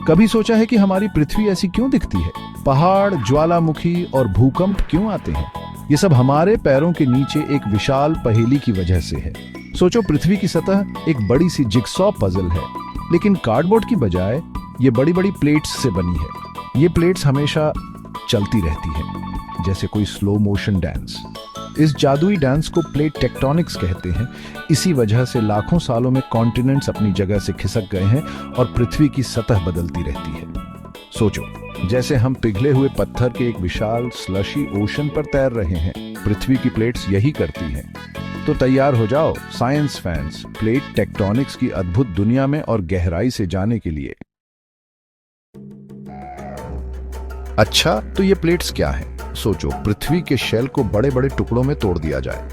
कभी सोचा है कि हमारी पृथ्वी ऐसी क्यों दिखती है? पहाड़, ज्वालामुखी और भूकंप क्यों आते हैं? ये सब हमारे पैरों के नीचे एक विशाल पहेली की वजह से है। सोचो, पृथ्वी की सतह एक बड़ी सी जिगसॉ पजल है, लेकिन कार्डबोर्ड की बजाय ये बड़ी बड़ी प्लेट्स से बनी है। ये प्लेट्स हमेशा चलती रहती है, जैसे कोई स्लो मोशन डांस। इस जादुई डांस को प्लेट टेक्टोनिक्स कहते हैं। इसी वजह से लाखों सालों में कॉन्टिनेंट्स अपनी जगह से खिसक गए हैं और पृथ्वी की सतह बदलती रहती है। सोचो, जैसे हम पिघले हुए पत्थर के एक विशाल स्लशी ओशन पर तैर रहे हैं, पृथ्वी की प्लेट्स यही करती हैं। तो तैयार हो जाओ साइंस फैंस, प्लेट टेक्टोनिक्स की अद्भुत दुनिया में और गहराई से जाने के लिए। अच्छा, तो ये प्लेट्स क्या हैं? सोचो, पृथ्वी के शेल को बड़े बड़े टुकड़ों में तोड़ दिया जाए।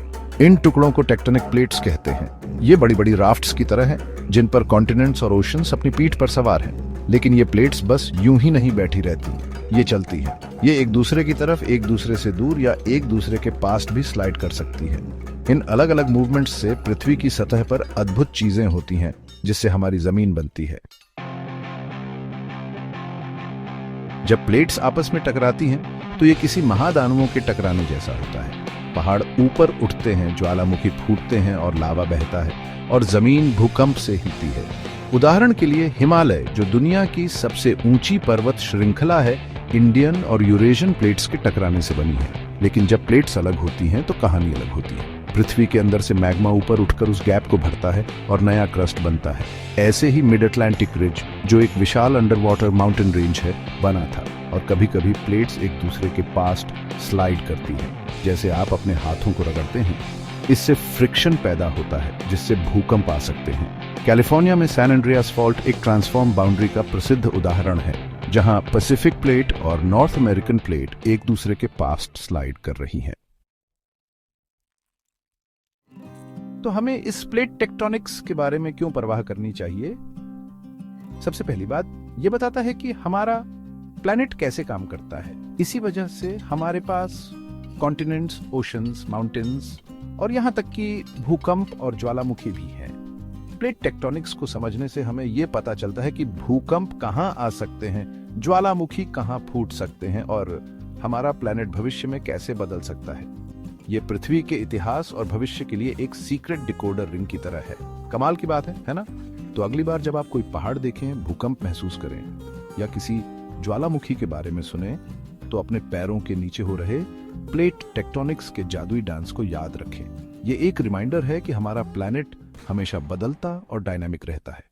इन टुकड़ों को टेक्टोनिक प्लेट्स कहते हैं। ये बड़ी बड़ी राफ्ट्स की तरह हैं, जिन पर कॉन्टिनेंट्स और ओशंस अपनी पीठ पर सवार हैं। लेकिन ये प्लेट्स बस यूं ही नहीं बैठी रहती, ये चलती हैं। ये एक दूसरे की तरफ, एक दूसरे से दूर या एक दूसरे के पास भी स्लाइड कर सकती है। इन अलग अलग मूवमेंट्स से पृथ्वी की सतह पर अद्भुत चीजें होती हैं, जिससे हमारी जमीन बनती है। जब प्लेट्स आपस में टकराती हैं, तो ये किसी महादानवों के टकराने जैसा होता है। पहाड़ ऊपर उठते हैं, ज्वालामुखी फूटते हैं और लावा बहता है, और जमीन भूकंप से हिलती है। उदाहरण के लिए हिमालय, जो दुनिया की सबसे ऊंची पर्वत श्रृंखला है, इंडियन और यूरेशियन प्लेट्स के टकराने से बनी है। लेकिन जब प्लेट्स अलग होती हैं तो कहानी अलग होती है। पृथ्वी के अंदर से मैग्मा ऊपर उठकर उस गैप को भरता है और नया क्रस्ट बनता है। ऐसे ही मिड अटलांटिक रिज, जो एक विशाल अंडर वाटर माउंटेन रेंज है, बना था। और कभी कभी प्लेट्स एक दूसरे के पास स्लाइड करती है, जैसे आप अपने हाथों को रगड़ते हैं। इससे फ्रिक्शन पैदा होता है, जिससे भूकंप आ सकते हैं। कैलिफोर्निया में सैन एंड्रियास फॉल्ट एक ट्रांसफॉर्म बाउंड्री का प्रसिद्ध उदाहरण है, जहां पैसिफिक प्लेट और नॉर्थ अमेरिकन प्लेट एक दूसरे के पास स्लाइड कर रही हैं। तो हमें इस प्लेट टेक्टोनिक्स के बारे में क्यों परवाह करनी चाहिए? सबसे पहली बात, यह बताता है कि हमारा प्लैनेट कैसे काम करता है। इसी वजह से हमारे पास कॉन्टिनेंट्स, ओशंस, माउंटेन्स और यहां तक कि भूकंप और ज्वालामुखी भी हैं। प्लेट टेक्टोनिक्स को समझने से हमें यह पता चलता है कि भूकंप कहां आ सकते हैं, ज्वालामुखी कहां फूट सकते हैं और हमारा प्लैनेट भविष्य में कैसे बदल सकता है। ये पृथ्वी के इतिहास और भविष्य के लिए एक सीक्रेट डिकोडर रिंग की तरह है। कमाल की बात है ना? तो अगली बार जब आप कोई पहाड़ देखें, भूकंप महसूस करें या किसी ज्वालामुखी के बारे में सुने, तो अपने पैरों के नीचे हो रहे प्लेट टेक्टोनिक्स के जादुई डांस को याद रखें। ये एक रिमाइंडर है कि हमारा प्लैनेट हमेशा बदलता और डायनामिक रहता है।